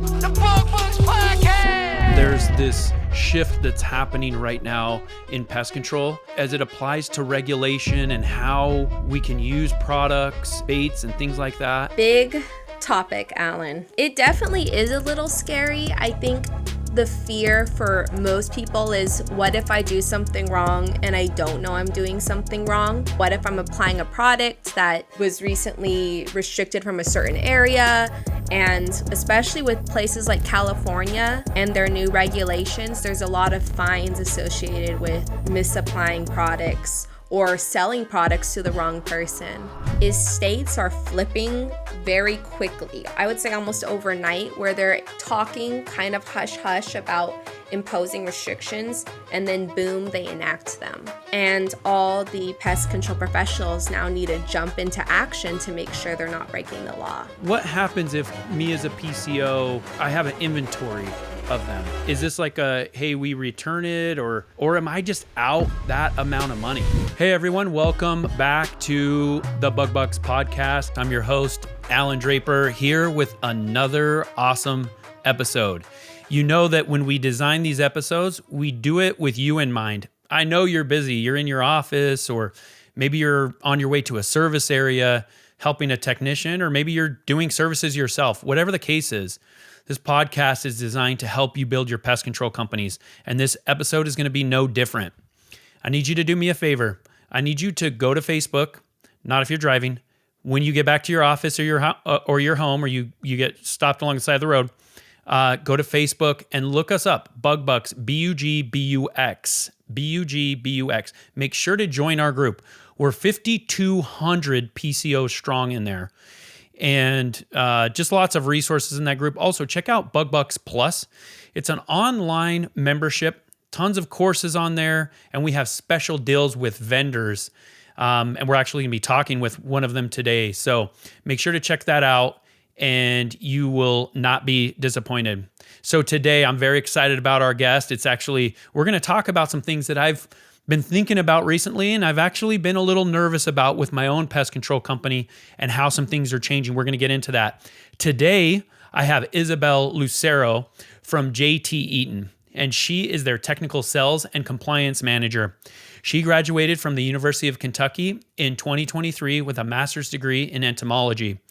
The Bug Bux Podcast! There's this shift that's happening right now in pest control as it applies to regulation and how we can use products, baits, and things like that. Big topic, Allan. It definitely is a little scary. I think the fear for most people is, what if I do something wrong and I don't know I'm doing something wrong? What if I'm applying a product that was recently restricted from a certain area? And especially with places like California and their new regulations, there's a lot of fines associated with misapplying products or selling products to the wrong person. States are flipping very quickly. I would say almost overnight, where they're talking kind of hush-hush about imposing restrictions, and then boom, they enact them. And all the pest control professionals now need to jump into action to make sure they're not breaking the law. What happens if me as a PCO, I have an inventory of them? Is this like a, hey, we return it, or am I just out that amount of money? Hey everyone, welcome back to the Bug Bux Podcast. I'm your host, Allan Draper, here with another awesome episode. You know that when we design these episodes, we do it with you in mind. I know you're busy. You're in your office, or maybe you're on your way to a service area helping a technician, or maybe you're doing services yourself. Whatever the case is, this podcast is designed to help you build your pest control companies, and this episode is going to be no different. I need you to do me a favor. I need you to go to Facebook, not if you're driving. When you get back to your office or your home, or you get stopped along the side of the road, go to Facebook and look us up, Bug Bux, B-U-G-B-U-X, B-U-G-B-U-X. Make sure to join our group. We're 5,200 PCOs strong in there. And just lots of resources in that group. Also, check out Bug Bux Plus. It's an online membership, tons of courses on there, and we have special deals with vendors. And we're actually going to be talking with one of them today. So make sure to check that out, and you will not be disappointed. So today, I'm very excited about our guest. We're going to talk about some things that I've been thinking about recently, and I've actually been a little nervous about with my own pest control company and how some things are changing. We're going to get into that. Today, I have Isabelle Lucero from JT Eaton, and she is their technical sales and compliance manager. She graduated from the University of Kentucky in 2023 with a master's degree in entomology.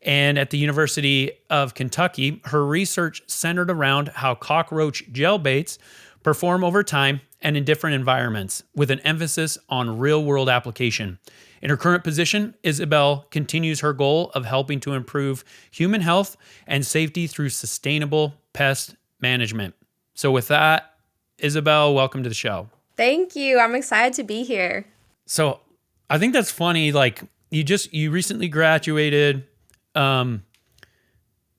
And at the University of Kentucky, her research centered around how cockroach gel baits perform over time and in different environments, with an emphasis on real-world application. In her current position, Isabelle continues her goal of helping to improve human health and safety through sustainable pest management. So with that, Isabelle, welcome to the show. Thank you. I'm excited to be here. So I think that's funny. Like you recently graduated, and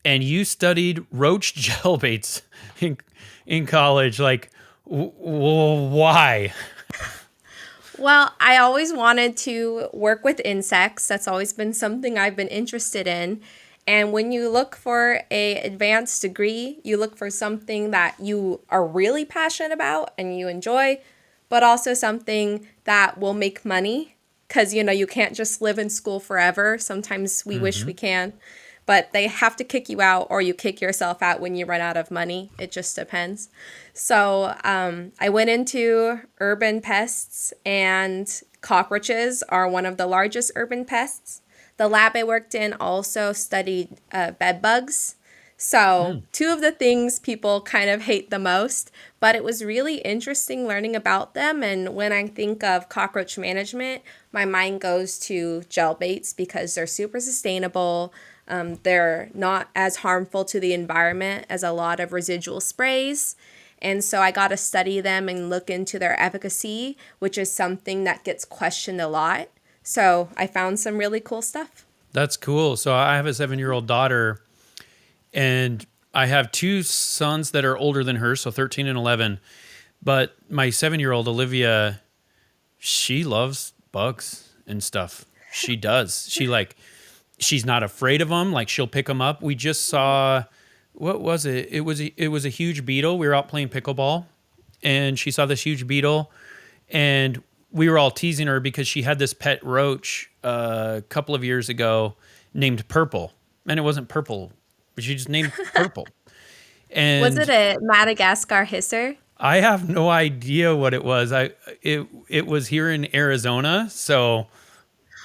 you studied roach gel baits in college. Like, why? Well, I always wanted to work with insects. That's always been something I've been interested in. And when you look for an advanced degree, you look for something that you are really passionate about and you enjoy, but also something that will make money. Because, you can't just live in school forever. Sometimes we wish we can. But they have to kick you out, or you kick yourself out when you run out of money. It just depends. So I went into urban pests, and cockroaches are one of the largest urban pests. The lab I worked in also studied bed bugs. So two of the things people kind of hate the most, but it was really interesting learning about them. And when I think of cockroach management, my mind goes to gel baits because they're super sustainable. They're not as harmful to the environment as a lot of residual sprays. And so I got to study them and look into their efficacy, which is something that gets questioned a lot. So I found some really cool stuff. That's cool. So I have a 7-year-old daughter, and I have two sons that are older than her, so 13 and 11. But my 7-year-old, Olivia, she loves bugs and stuff. She does. She's not afraid of them. Like, she'll pick them up. We just saw, what was it? It was a huge beetle. We were out playing pickleball, and she saw this huge beetle, and we were all teasing her because she had this pet roach a couple of years ago named Purple. And it wasn't purple, but she just named Purple. Was it And a Madagascar hisser? I have no idea what it was. It was here in Arizona, so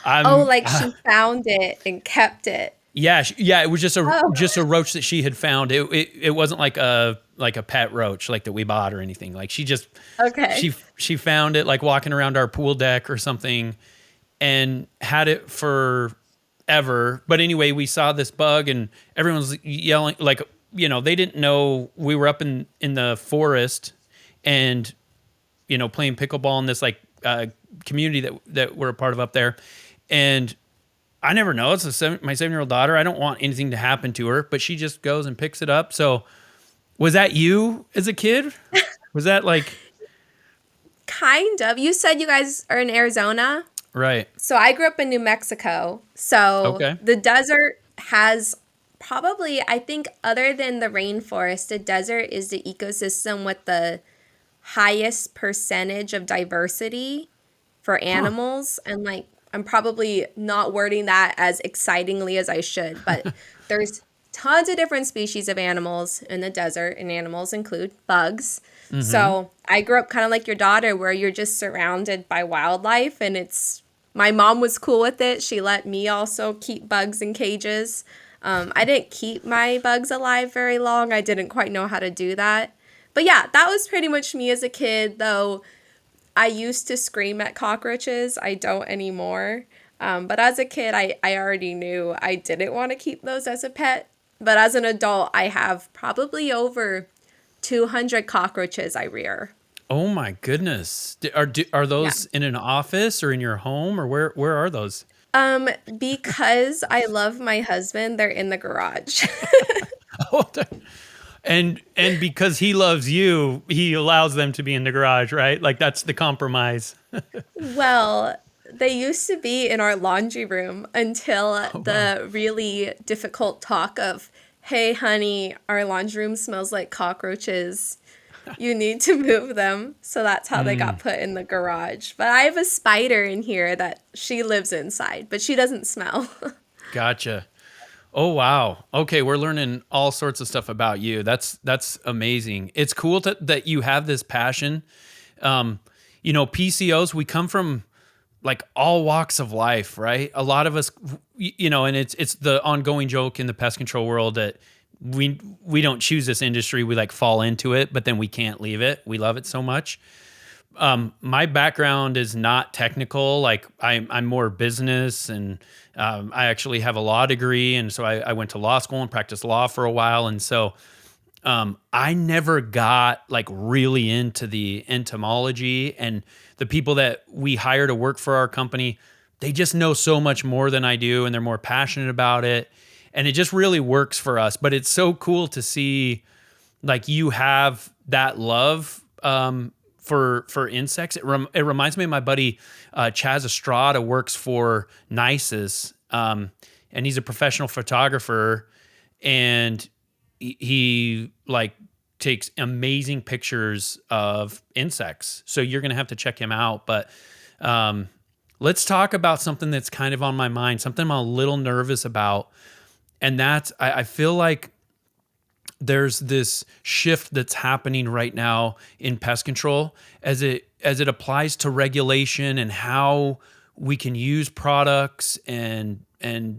Oh, I'm like she found it and kept it. yeah, yeah, it was Oh, just a roach that she had found. It wasn't like a pet roach like that we bought or anything. Like okay. she found it like walking around our pool deck or something and had it for ever. But anyway, we saw this bug and everyone was yelling like, they didn't know we were up in the forest and playing pickleball in this like community that we're a part of up there. And I never know. It's my 7-year-old daughter. I don't want anything to happen to her, but she just goes and picks it up. So was that you as a kid? Was that like, Kind of. You said you guys are in Arizona. right? So I grew up in New Mexico. So Okay. the desert has probably, I think, other than the rainforest, the desert is the ecosystem with the highest percentage of diversity for animals. And like, I'm probably not wording that as excitingly as I should, but there's tons of different species of animals in the desert, and animals include bugs. So I grew up kind of like your daughter, where you're just surrounded by wildlife, and my mom was cool with it. She let me also keep bugs in cages. I didn't keep my bugs alive very long. I didn't quite know how to do that. But yeah, that was pretty much me as a kid, though I used to scream at cockroaches. I don't anymore. But as a kid, I already knew I didn't want to keep those as a pet. But as an adult, I have probably over 200 cockroaches I rear. Oh my goodness. Are Yeah. those in an office or in your home or where are those? Because I love my husband, they're in the garage. Oh, and because he loves you, he allows them to be in the garage, right? Like that's the compromise. Well, they used to be in our laundry room until Oh, wow. the really difficult talk of, hey, honey, our laundry room smells like cockroaches. You need to move them. So that's how they got put in the garage. But I have a spider in here that she lives inside, but she doesn't smell. Gotcha. Oh wow. Okay, we're learning all sorts of stuff about you. That's amazing. It's cool that you have this passion. PCOs, we come from like all walks of life, right? A lot of us, and it's the ongoing joke in the pest control world that we don't choose this industry. We like fall into it, but then we can't leave it. We love it so much. My background is not technical. Like I'm more business, and I actually have a law degree, and so I went to law school and practiced law for a while, and so I never got like really into the entomology, and the people that we hire to work for our company, they just know so much more than I do, and they're more passionate about it, and it just really works for us. But it's so cool to see like you have that love for insects. It reminds me of my buddy Chaz Estrada works for Nisus, and he's a professional photographer, and he like takes amazing pictures of insects. So you're gonna have to check him out. But let's talk about something that's kind of on my mind, something I'm a little nervous about, and that's I feel like there's this shift that's happening right now in pest control as it applies to regulation and how we can use products and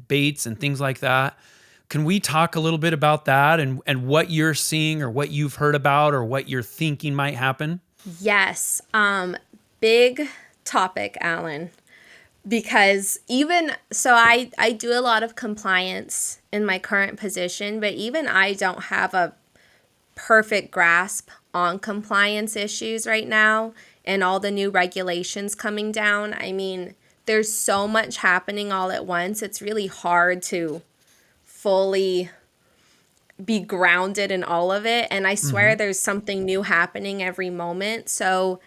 baits and things like that. Can we talk a little bit about that and what you're seeing or what you've heard about or what you're thinking might happen? Yes. Big topic, Alan. Because even so, I do a lot of compliance in my current position, but even I don't have a perfect grasp on compliance issues right now and all the new regulations coming down. I mean, there's so much happening all at once. It's really hard to fully be grounded in all of it. And I swear there's something new happening every moment. So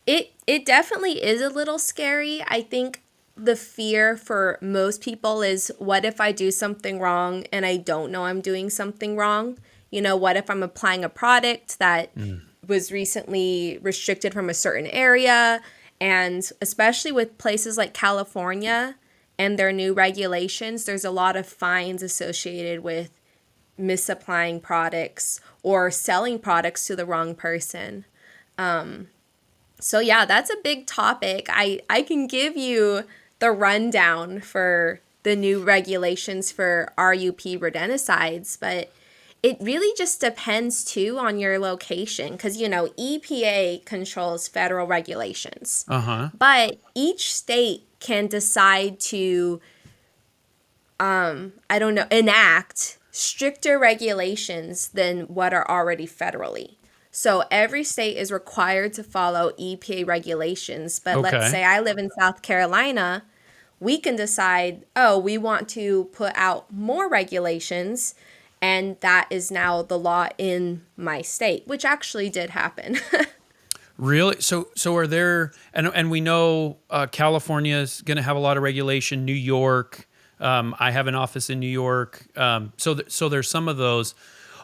it definitely is a little scary. I think the fear for most people is, what if I do something wrong and I don't know I'm doing something wrong? What if I'm applying a product that was recently restricted from a certain area? And especially with places like California and their new regulations, there's a lot of fines associated with misapplying products or selling products to the wrong person. So yeah, that's a big topic. I can give you the rundown for the new regulations for RUP rodenticides, but it really just depends too on your location because, EPA controls federal regulations. But each state can decide to, enact stricter regulations than what are already federally. So every state is required to follow EPA regulations. But let's say I live in South Carolina, we can decide, we want to put out more regulations, and that is now the law in my state, which actually did happen. Really? So are there, and we know California is going to have a lot of regulation, New York, I have an office in New York. So there's some of those.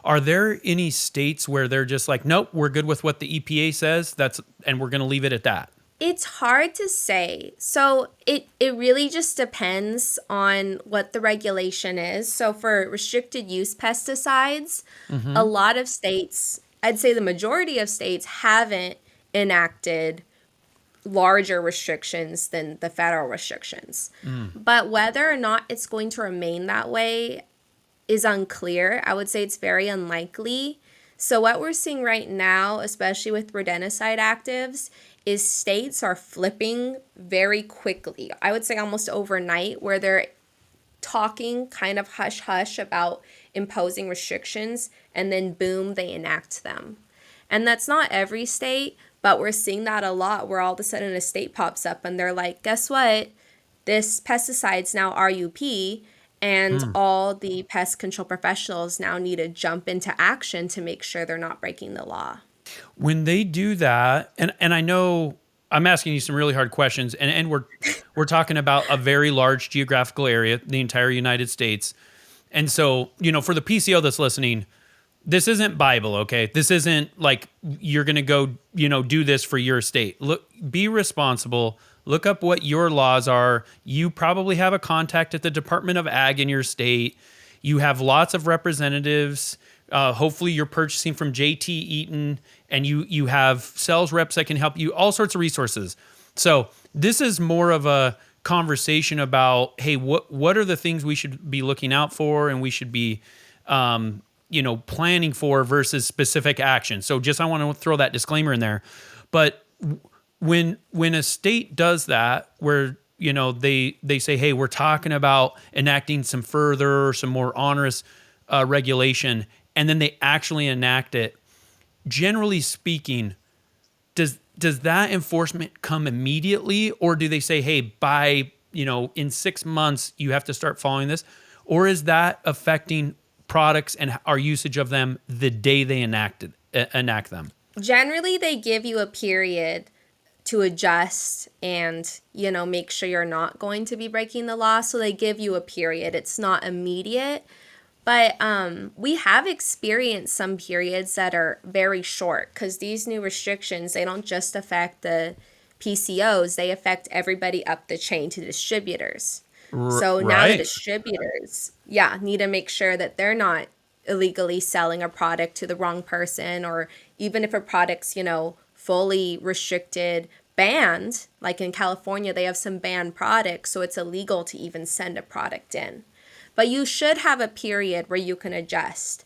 Are there any states where they're just like, nope, we're good with what the EPA says, and we're going to leave it at that? It's hard to say. So it really just depends on what the regulation is. So for restricted use pesticides, a lot of states, I'd say the majority of states haven't enacted larger restrictions than the federal restrictions. But whether or not it's going to remain that way is unclear. I would say it's very unlikely. So what we're seeing right now, especially with rodenticide actives, is states are flipping very quickly. I would say almost overnight, where they're talking kind of hush-hush about imposing restrictions, and then boom, they enact them. And that's not every state, but we're seeing that a lot, where all of a sudden a state pops up and they're like, guess what? This pesticide's now RUP, and all the pest control professionals now need to jump into action to make sure they're not breaking the law. When they do that, and I know I'm asking you some really hard questions, and we're talking about a very large geographical area, the entire United States. And so, for the PCO that's listening, this isn't Bible, okay? This isn't like you're going to go, do this for your state. Look, be responsible. Look up what your laws are. You probably have a contact at the Department of Ag in your state. You have lots of representatives. Hopefully you're purchasing from JT Eaton, and you have sales reps that can help you, all sorts of resources. So this is more of a conversation about, hey, what are the things we should be looking out for and we should be planning for versus specific action. So I want to throw that disclaimer in there. But when a state does that, where they say, hey, we're talking about enacting some more onerous regulation, and then they actually enact it, generally speaking, does that enforcement come immediately, or do they say, hey, by in 6 months you have to start following this, or is that affecting products and our usage of them the day they enact them? Generally, they give you a period to adjust and, make sure you're not going to be breaking the law. So they give you a period. It's not immediate. But we have experienced some periods that are very short, because these new restrictions, they don't just affect the PCOs, they affect everybody up the chain to distributors. So now the distributors, need to make sure that they're not illegally selling a product to the wrong person, or even if a product's, fully restricted, banned, like in California, they have some banned products, so it's illegal to even send a product in. But you should have a period where you can adjust.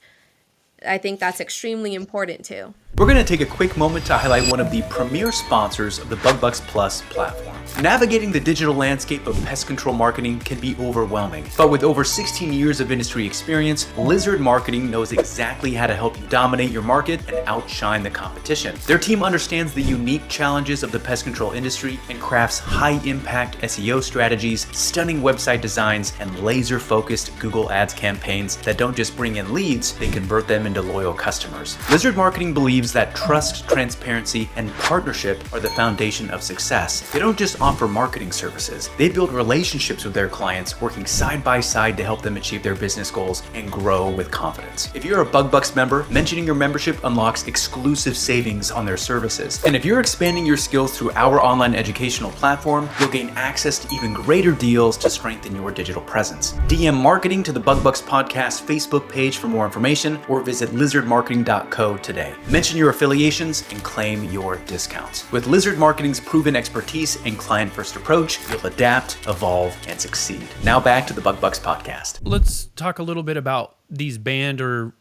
I think that's extremely important too. We're going to take a quick moment to highlight one of the premier sponsors of the Bug Bux Plus platform. Navigating the digital landscape of pest control marketing can be overwhelming, but with over 16 years of industry experience, Lizard Marketing knows exactly how to help you dominate your market and outshine the competition. Their team understands the unique challenges of the pest control industry and crafts high-impact SEO strategies, stunning website designs, and laser-focused Google Ads campaigns that don't just bring in leads, they convert them into loyal customers. Lizard Marketing believes that trust, transparency, and partnership are the foundation of success. They don't just just offer marketing services. They build relationships with their clients, working side by side to help them achieve their business goals and grow with confidence. If you're a Bug Bux member, mentioning your membership unlocks exclusive savings on their services. And if you're expanding your skills through our online educational platform, you'll gain access to even greater deals to strengthen your digital presence. DM marketing to the Bug Bux Podcast Facebook page for more information, or visit lizardmarketing.co today. Mention your affiliations and claim your discounts. With Lizard Marketing's proven expertise and client-first approach, you'll adapt, evolve, and succeed. Now back to the Bug Bux Podcast. Let's talk a little bit about these banned or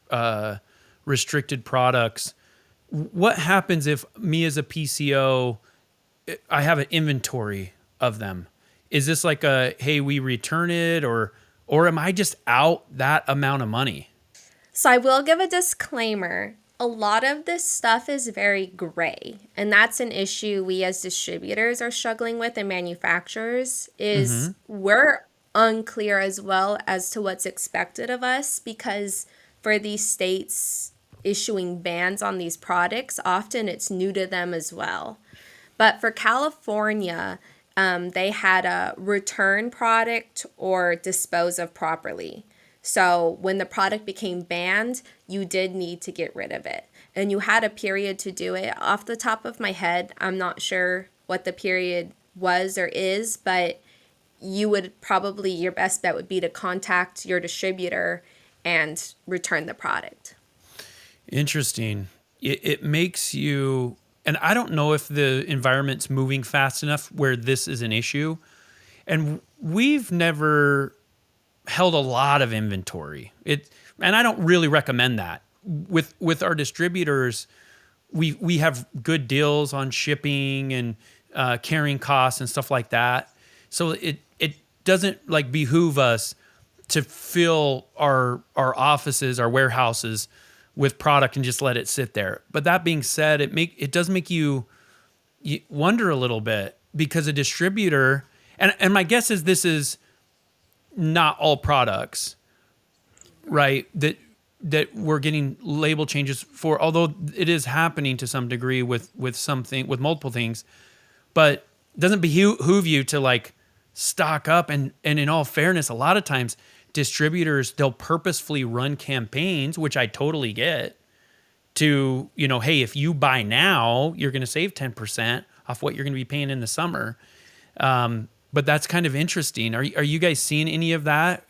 restricted products. What happens if me as a PCO, I have an inventory of them? Is this like a, hey, we return it, or am I just out that amount of money? So I will give a disclaimer. A lot of this stuff is very gray, and that's an issue we as distributors are struggling with, and manufacturers is we're unclear as well as to what's expected of us, because for these states issuing bans on these products, often it's new to them as well. But for California, they had a return product or dispose of properly. So when the product became banned, you did need to get rid of it. And you had a period to do it. Off the top of my head, I'm not sure what the period was or is, but you would probably, your best bet would be to contact your distributor and return the product. Interesting. It makes you, and I don't know if the environment's moving fast enough where this is an issue. And we've never held a lot of inventory. And I don't really recommend that. With our distributors, we have good deals on shipping and carrying costs and stuff like that. So it doesn't like behoove us to fill our offices, our warehouses with product and just let it sit there. But that being said, it does make you wonder a little bit, because a distributor, and my guess is this is not all products, right? That we're getting label changes for, although it is happening to some degree with multiple things, but it doesn't behoove you to like stock up. And in all fairness, a lot of times distributors, they'll purposefully run campaigns, which I totally get, to, hey, if you buy now, you're going to save 10% off what you're going to be paying in the summer. But that's kind of interesting. Are you guys seeing any of that?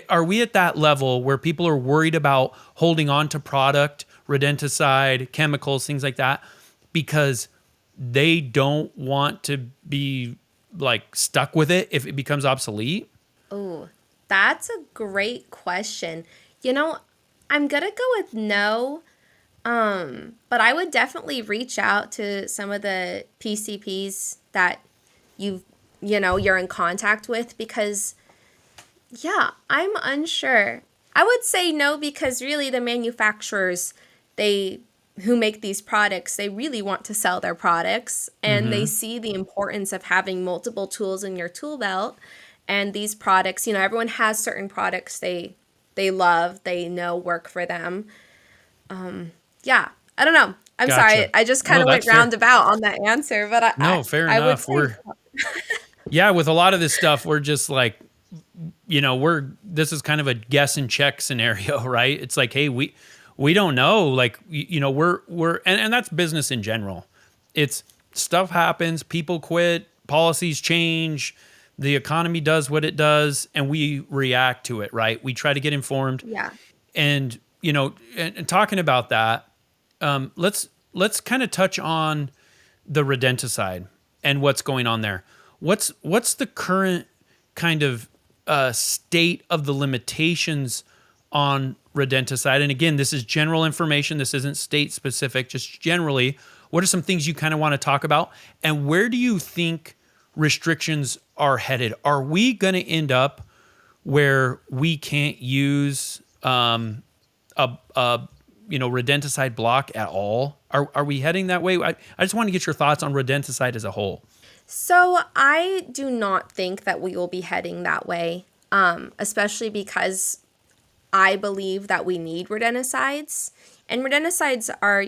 Are we at that level where people are worried about holding on to product, rodenticide, chemicals, things like that, because they don't want to be like stuck with it if it becomes obsolete? Oh, that's a great question. I'm going to go with no, but I would definitely reach out to some of the PCPs that you're in contact with, because I'm unsure. I would say no, because really the manufacturers, who make these products, they really want to sell their products, and they see the importance of having multiple tools in your tool belt. And these products, everyone has certain products they love, they know work for them. I don't know. I'm Gotcha. Sorry. I just kind of went roundabout on that answer, but fair enough. With a lot of this stuff, we're just like, this is kind of a guess and check scenario, right? It's like, hey, we don't know, like, and that's business in general. It's stuff happens, people quit, policies change, the economy does what it does, and we react to it, right? We try to get informed. Yeah. And, and talking about that, let's kind of touch on the rodenticide and what's going on there. What's the current kind of state of the limitations on rodenticide? And again, this is general information. This isn't state specific, just generally. What are some things you kind of want to talk about? And where do you think restrictions are headed? Are we going to end up where we can't use rodenticide block at all? Are we heading that way? I just want to get your thoughts on rodenticide as a whole. So I do not think that we will be heading that way, especially because I believe that we need rodenticides. And rodenticides are,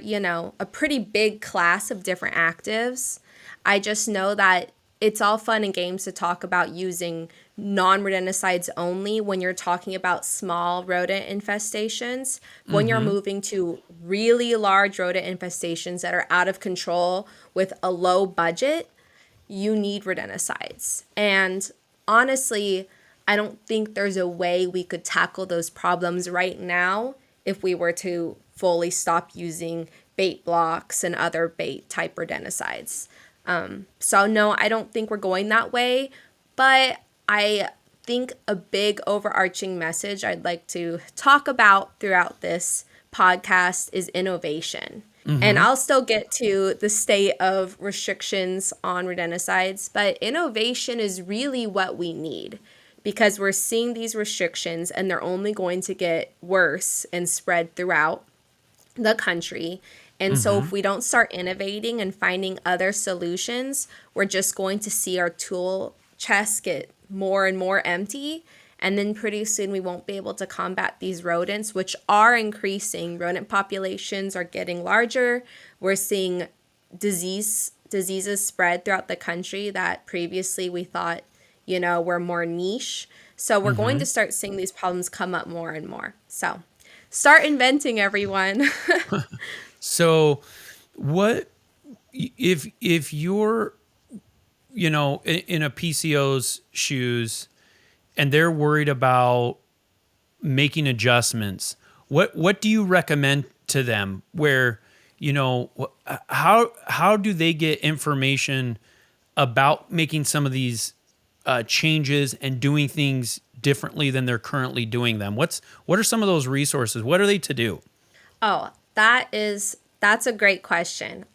a pretty big class of different actives. I just know that it's all fun and games to talk about using non-rodenticides only when you're talking about small rodent infestations. When you're moving to really large rodent infestations that are out of control with a low budget, you need rodenticides. And honestly, I don't think there's a way we could tackle those problems right now if we were to fully stop using bait blocks and other bait type rodenticides. So no, I don't think we're going that way, but I think a big overarching message I'd like to talk about throughout this podcast is innovation. And I'll still get to the state of restrictions on rodenticides, but innovation is really what we need because we're seeing these restrictions and they're only going to get worse and spread throughout the country. And so if we don't start innovating and finding other solutions, we're just going to see our tool chest get more and more empty. And then pretty soon we won't be able to combat these rodents, which are increasing. Rodent populations are getting larger. We're seeing diseases spread throughout the country that previously we thought, were more niche. So we're going to start seeing these problems come up more and more. So start inventing, everyone. So what if you're, in a PCO's shoes and they're worried about making adjustments, what do you recommend to them where, how do they get information about making some of these changes and doing things differently than they're currently doing them? What are some of those resources? What are they to do? Oh, that's a great question.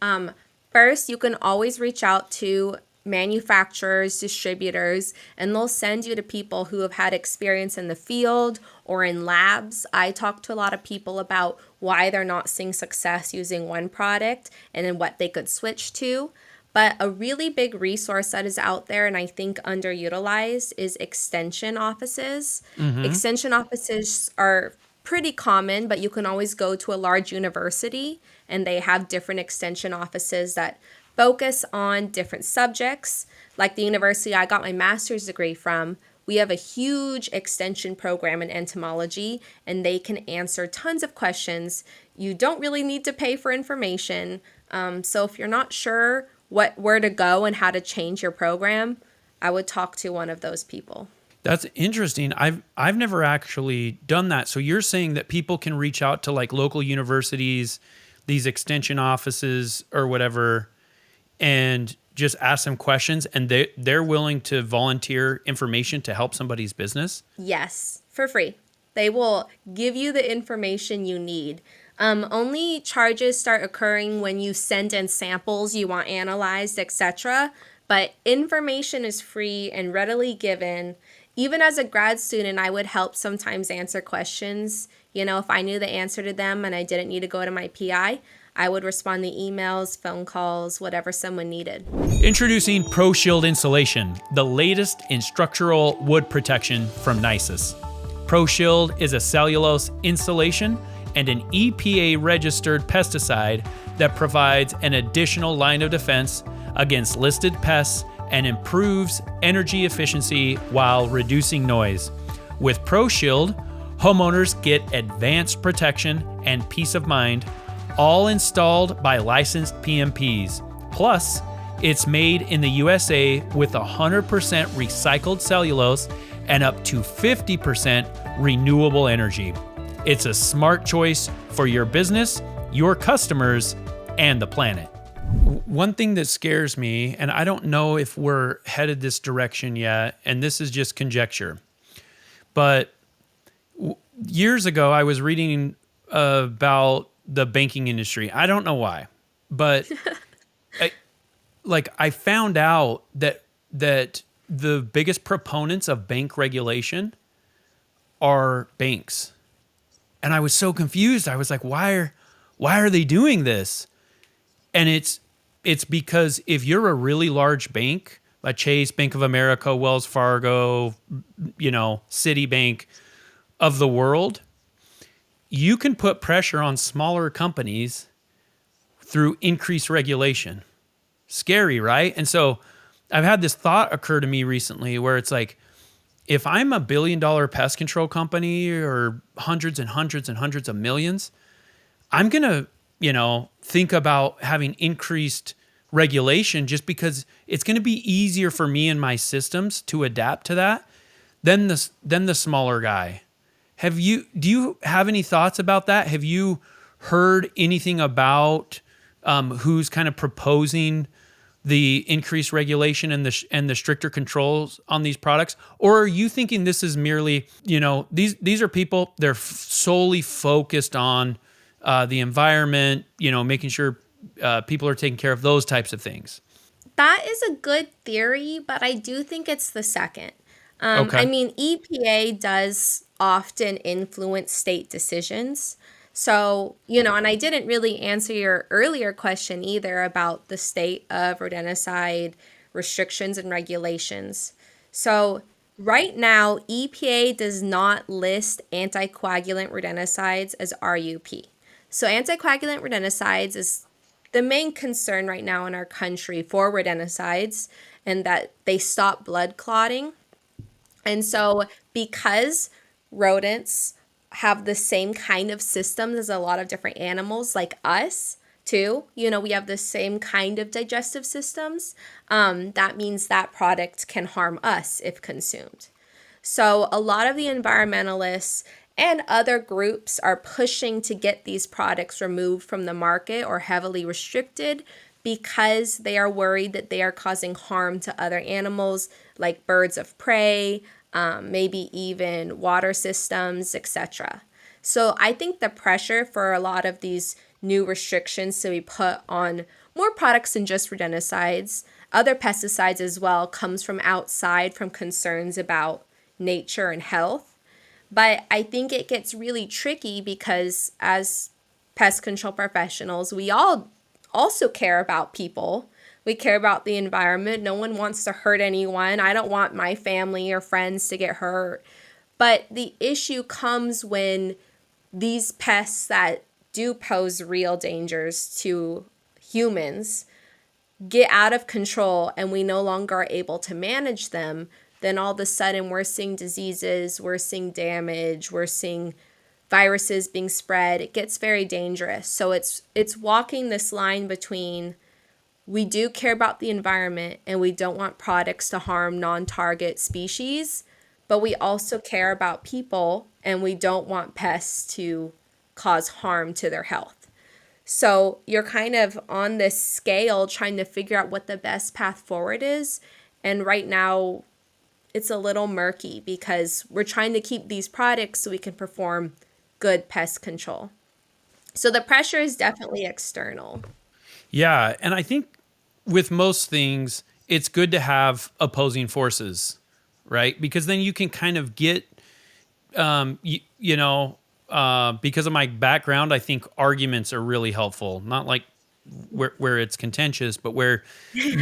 First, you can always reach out to manufacturers, distributors, and they'll send you to people who have had experience in the field or in labs. I talk to a lot of people about why they're not seeing success using one product and then what they could switch to. But a really big resource that is out there and I think underutilized is extension offices. Extension offices are pretty common, but you can always go to a large university and they have different extension offices that focus on different subjects. Like the university I got my master's degree from, we have a huge extension program in entomology and they can answer tons of questions. You don't really need to pay for information. So if you're not sure where to go and how to change your program, I would talk to one of those people. That's interesting. I've never actually done that. So you're saying that people can reach out to like local universities, these extension offices or whatever, and just ask them questions and they're willing to volunteer information to help somebody's business? Yes, for free. They will give you the information you need. Only charges start occurring when you send in samples you want analyzed, etc. But information is free and readily given. Even as a grad student, I would help sometimes answer questions. If I knew the answer to them and I didn't need to go to my PI, I would respond to emails, phone calls, whatever someone needed. Introducing ProShield Insulation, the latest in structural wood protection from Nisus. ProShield is a cellulose insulation and an EPA-registered pesticide that provides an additional line of defense against listed pests and improves energy efficiency while reducing noise. With ProShield, homeowners get advanced protection and peace of mind, all installed by licensed PMPs. Plus, it's made in the USA with 100% recycled cellulose and up to 50% renewable energy. It's a smart choice for your business, your customers, and the planet. One thing that scares me, and I don't know if we're headed this direction yet, and this is just conjecture, but years ago I was reading about the banking industry. I don't know why, but I found out that the biggest proponents of bank regulation are banks. And I was so confused. I was like, why are they doing this? And it's because if you're a really large bank, like Chase, Bank of America, Wells Fargo, Citibank of the world, you can put pressure on smaller companies through increased regulation. Scary, right? And so I've had this thought occur to me recently where it's like, if I'm a $1 billion pest control company or hundreds and hundreds and hundreds of millions, I'm going to, think about having increased regulation just because it's going to be easier for me and my systems to adapt to that than the smaller guy. Do you have any thoughts about that? Have you heard anything about who's kind of proposing the increased regulation and the stricter controls on these products? Or are you thinking this is merely, these are people, they're solely focused on the environment, making sure people are taking care of those types of things? That is a good theory, but I do think it's the second. Okay. I mean, EPA does often influence state decisions. So, and I didn't really answer your earlier question either about the state of rodenticide restrictions and regulations. So, right now, EPA does not list anticoagulant rodenticides as RUP. So, anticoagulant rodenticides is the main concern right now in our country for rodenticides, and that they stop blood clotting. And so, because rodents have the same kind of systems as a lot of different animals like us too, we have the same kind of digestive systems, that means that product can harm us if consumed. So a lot of the environmentalists and other groups are pushing to get these products removed from the market or heavily restricted because they are worried that they are causing harm to other animals like birds of prey, maybe even water systems, etc. So I think the pressure for a lot of these new restrictions to be put on more products than just rodenticides, other pesticides as well, comes from outside, from concerns about nature and health. But I think it gets really tricky because as pest control professionals, we all also care about people. We care about the environment. No one wants to hurt anyone. I don't want my family or friends to get hurt. But the issue comes when these pests that do pose real dangers to humans get out of control and we no longer are able to manage them. Then all of a sudden we're seeing diseases, we're seeing damage, we're seeing viruses being spread. It gets very dangerous. So it's walking this line between we do care about the environment and we don't want products to harm non-target species, but we also care about people and we don't want pests to cause harm to their health. So you're kind of on this scale trying to figure out what the best path forward is. And right now it's a little murky because we're trying to keep these products so we can perform good pest control. So the pressure is definitely external. Yeah, and I think with most things, it's good to have opposing forces, right? Because then you can kind of get, because of my background, I think arguments are really helpful. Not like where it's contentious, but where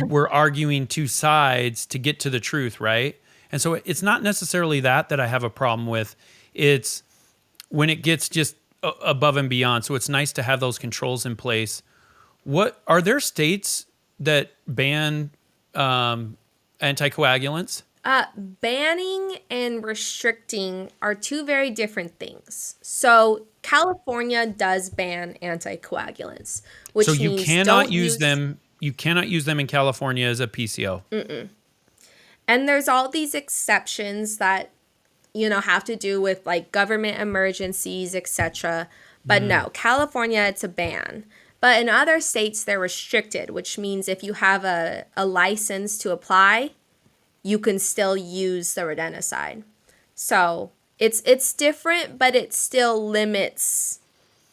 we're arguing two sides to get to the truth, right? And so it's not necessarily that I have a problem with. It's when it gets just above and beyond. So it's nice to have those controls in place. What are there states that ban anticoagulants? Banning and restricting are two very different things. So California does ban anticoagulants, which so you means cannot use them. You cannot use them in California as a PCO. And there's all these exceptions that have to do with like government emergencies, etc. But no, California, it's a ban. But in other states, they're restricted, which means if you have a license to apply, you can still use the rodenticide. So it's different, but it still limits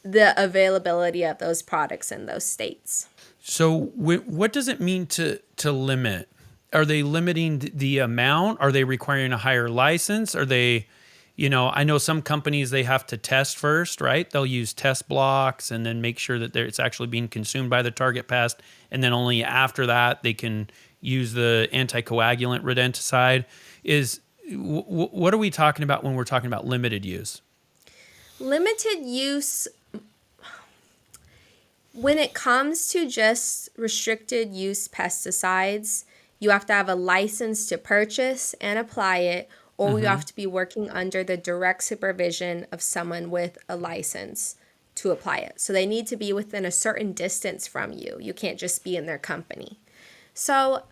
the availability of those products in those states. So what does it mean to limit? Are they limiting the amount? Are they requiring a higher license? Are they, I know some companies, they have to test first, right? They'll use test blocks and then make sure that it's actually being consumed by the target pest. And then only after that, they can use the anticoagulant rodenticide. What are we talking about when we're talking about limited use? Limited use, when it comes to just restricted use pesticides, you have to have a license to purchase and apply it, or you have to be working under the direct supervision of someone with a license to apply it. So they need to be within a certain distance from you. You can't just be in their company. So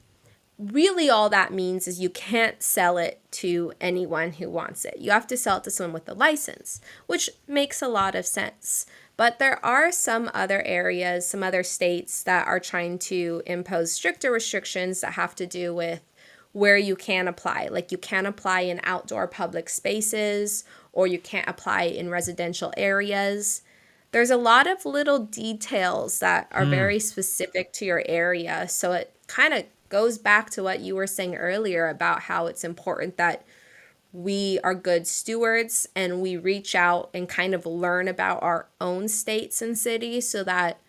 really all that means is you can't sell it to anyone who wants it. You have to sell it to someone with a license, which makes a lot of sense. But there are some other areas, some other states that are trying to impose stricter restrictions that have to do with where you can apply. Like you can't apply in outdoor public spaces, or you can't apply in residential areas. There's a lot of little details that are very specific to your area. So it kind of goes back to what you were saying earlier about how it's important that we are good stewards and we reach out and kind of learn about our own states and cities so that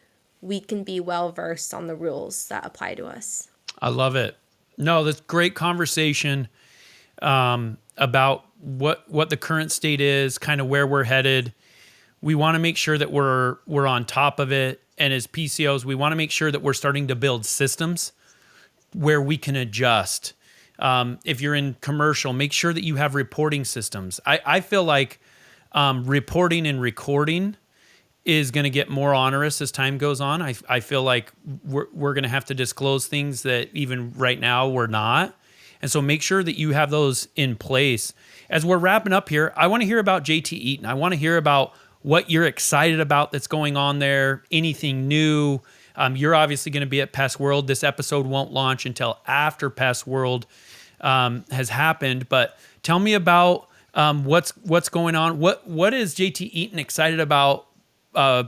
we can be well versed on the rules that apply to us. I love it. No, that's great conversation about what the current state is, kind of where we're headed. We want to make sure that we're on top of it. And as PCOs, we want to make sure that we're starting to build systems where we can adjust. If you're in commercial, make sure that you have reporting systems. I feel like reporting and recording is going to get more onerous as time goes on. I feel like we're going to have to disclose things that even right now we're not. And so make sure that you have those in place. As we're wrapping up here, I want to hear about JT Eaton. I want to hear about what you're excited about that's going on there, anything new. You're obviously going to be at Pest World. This episode won't launch until after Pest World has happened. But tell me about what's going on. What is JT Eaton excited about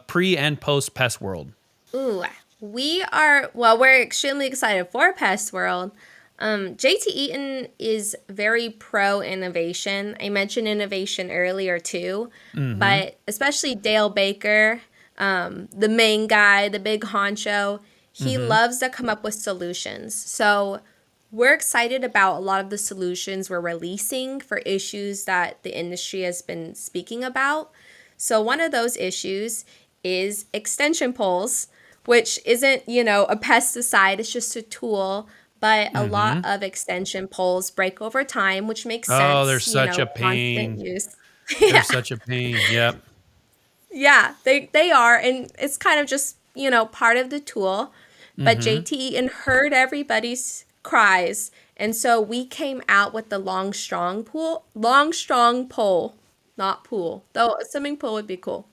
pre and post Pest World? Ooh, we're extremely excited for Pest World. JT Eaton is very pro innovation. I mentioned innovation earlier too, but especially Dale Baker, the main guy, the big honcho, he loves to come up with solutions. So we're excited about a lot of the solutions we're releasing for issues that the industry has been speaking about. So one of those issues is extension poles, which isn't, a pesticide. It's just a tool. But a lot of extension poles break over time, which makes sense. Oh, they're such a pain. They're such a pain. Yep. Yeah, they are. And it's kind of just, part of the tool. But JT Eaton heard everybody's cries. And so we came out with the long, strong pole, not pool. Though a swimming pool would be cool.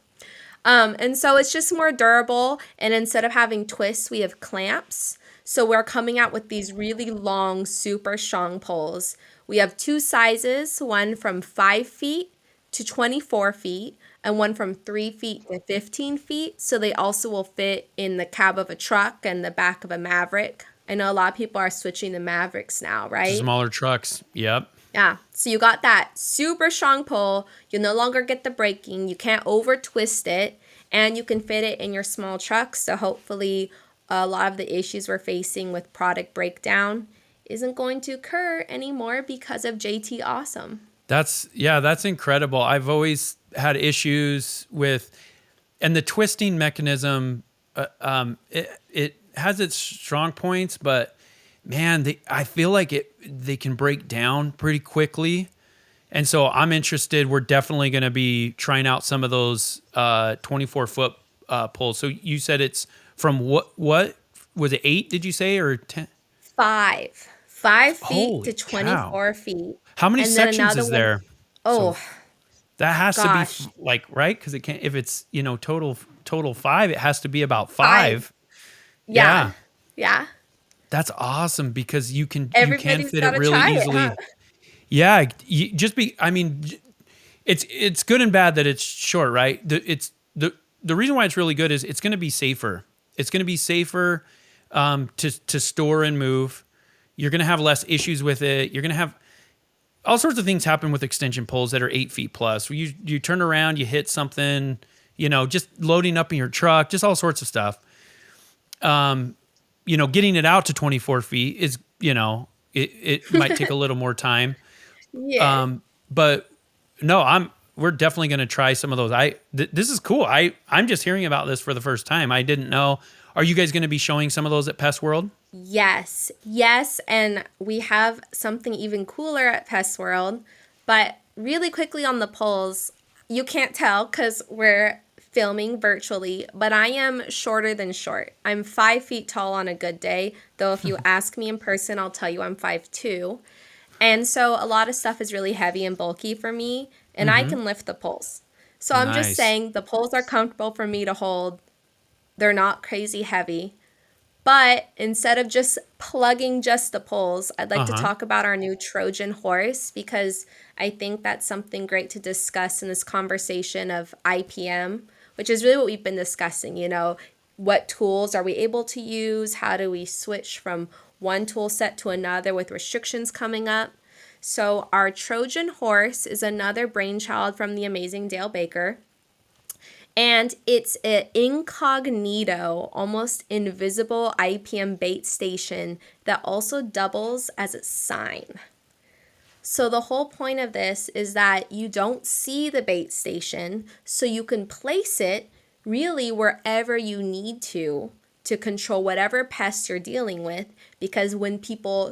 And so it's just more durable. And instead of having twists, we have clamps. So we're coming out with these really long, super strong poles. We have two sizes, one from 5 feet to 24 feet, and one from 3 feet to 15 feet. So they also will fit in the cab of a truck and the back of a Maverick. I know a lot of people are switching to Mavericks now, right? Smaller trucks. Yep. Yeah. So you got that super strong pole. You'll no longer get the braking. You can't over twist it, and you can fit it in your small truck. So hopefully a lot of the issues we're facing with product breakdown isn't going to occur anymore because of JT Awesome. That's incredible. I've always had issues with, and the twisting mechanism, it has its strong points, but man, I feel like they can break down pretty quickly. And so I'm interested. We're definitely going to be trying out some of those 24-foot poles. So you said it's from what was it, 8, did you say, or 10? 5 feet Holy to 24 feet. How many sections is there? Oh, so that has to be like, right? Because it can't, if it's, total 5, it has to be about 5. Yeah. That's awesome because you can fit it really easily. Huh? Yeah. It's good and bad that it's short, right? The reason why it's really good is it's going to be safer. It's going to be safer to store and move. You're going to have less issues with it. You're going to have all sorts of things happen with extension poles that are 8 feet plus. You turn around, you hit something, just loading up in your truck, just all sorts of stuff. Getting it out to 24 feet is, it might take a little more time. Yeah. But no, we're definitely going to try some of those. This is cool. I'm just hearing about this for the first time. I didn't know. Are you guys going to be showing some of those at Pest World? Yes, and we have something even cooler at Pest World. But really quickly on the polls, you can't tell because we're filming virtually, but I am shorter than short. I'm 5 feet tall on a good day, though if you ask me in person, I'll tell you I'm 5'2". And so a lot of stuff is really heavy and bulky for me, and I can lift the poles. So I'm just Nice. saying the poles are comfortable for me to hold. They're not crazy heavy. But instead of just plugging just the poles, I'd like to talk about our new Trojan Horse because I think that's something great to discuss in this conversation of IPM, which is really what we've been discussing. What tools are we able to use? How do we switch from one tool set to another with restrictions coming up? So our Trojan Horse is another brainchild from the amazing Dale Baker. And it's an incognito, almost invisible IPM bait station that also doubles as a sign. So the whole point of this is that you don't see the bait station, so you can place it really wherever you need to control whatever pest you're dealing with, because when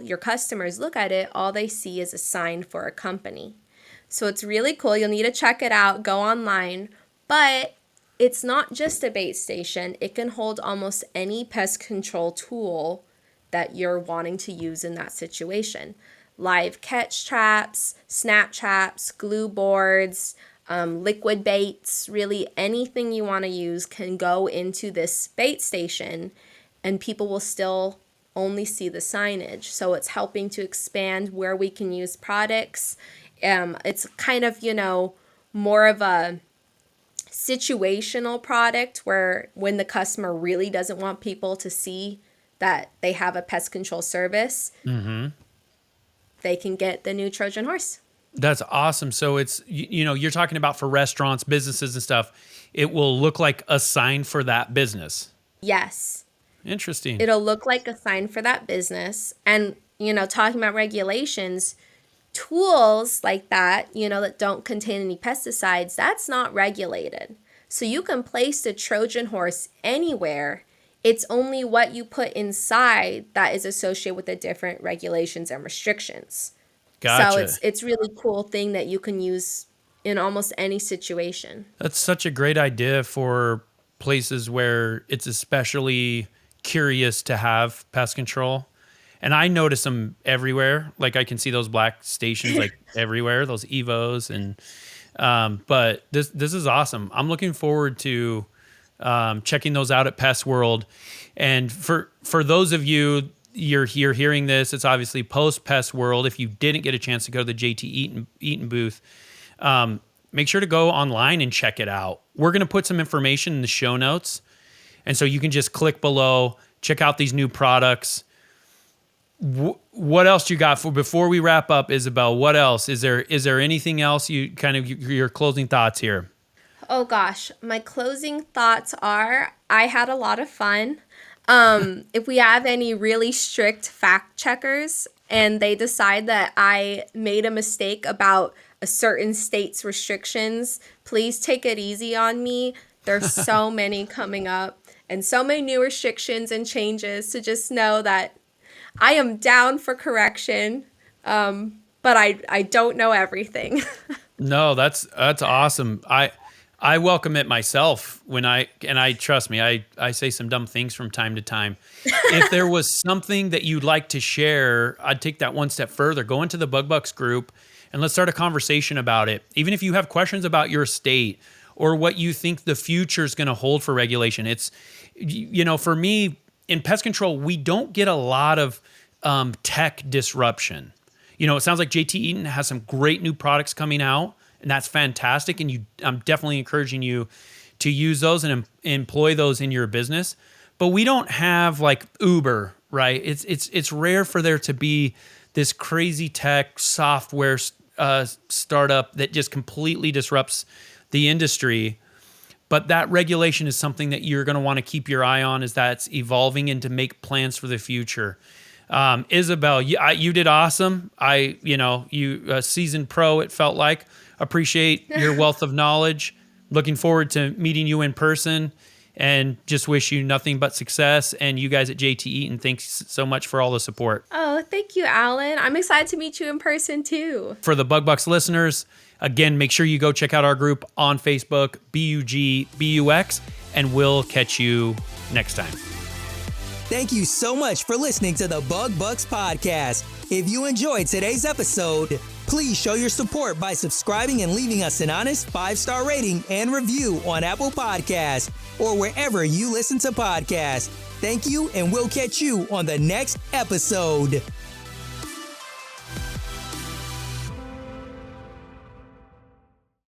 your customers look at it, all they see is a sign for a company. So it's really cool. You'll need to check it out, go online, but it's not just a bait station. It can hold almost any pest control tool that you're wanting to use in that situation. Live catch traps, snap traps, glue boards, liquid baits, really anything you want to use can go into this bait station and people will still only see the signage. So it's helping to expand where we can use products. It's kind of, more of a situational product where when the customer really doesn't want people to see that they have a pest control service, they can get the new Trojan Horse. That's awesome. So it's, you're talking about for restaurants, businesses and stuff, it will look like a sign for that business. Yes. Interesting. It'll look like a sign for that business. And, talking about regulations, tools like that, that don't contain any pesticides, that's not regulated. So you can place the Trojan Horse anywhere. It's only what you put inside that is associated with the different regulations and restrictions. Gotcha. So it's really cool thing that you can use in almost any situation. That's such a great idea for places where it's especially curious to have pest control. And I notice them everywhere. Like I can see those black stations like everywhere, those Evos. And but this is awesome. I'm looking forward to checking those out at Pest World. And for those of you, you're here hearing this, it's obviously post Pest World. If you didn't get a chance to go to the JT Eaton booth, make sure to go online and check it out. We're going to put some information in the show notes. And so you can just click below, check out these new products. What else you got before we wrap up, Isabelle? What else? Is there anything else you your closing thoughts here? Oh gosh, my closing thoughts are I had a lot of fun. If we have any really strict fact checkers and they decide that I made a mistake about a certain state's restrictions, please take it easy on me. There's so many coming up and so many new restrictions and changes, so just know that I am down for correction, but I don't know everything. No, that's awesome. I welcome it myself trust me, I say some dumb things from time to time. If there was something that you'd like to share, I'd take that one step further. Go into the Bug Bux group and let's start a conversation about it. Even if you have questions about your state or what you think the future is going to hold for regulation. It's, for me, in pest control, we don't get a lot of tech disruption. It sounds like JT Eaton has some great new products coming out, and that's fantastic. And I'm definitely encouraging you to use those and employ those in your business. But we don't have like Uber, right? It's rare for there to be this crazy tech software startup that just completely disrupts the industry. But that regulation is something that you're going to want to keep your eye on as that's evolving and to make plans for the future. Isabelle, you did awesome. You a seasoned pro, it felt like. Appreciate your wealth of knowledge. Looking forward to meeting you in person and just wish you nothing but success. And you guys at JT Eaton, thanks so much for all the support. Oh, thank you, Allan. I'm excited to meet you in person too. For the Bug Bux listeners, again, make sure you go check out our group on Facebook, BUGBUX, and we'll catch you next time. Thank you so much for listening to the Bug Bux Podcast. If you enjoyed today's episode, please show your support by subscribing and leaving us an honest 5-star rating and review on Apple Podcasts or wherever you listen to podcasts. Thank you, and we'll catch you on the next episode.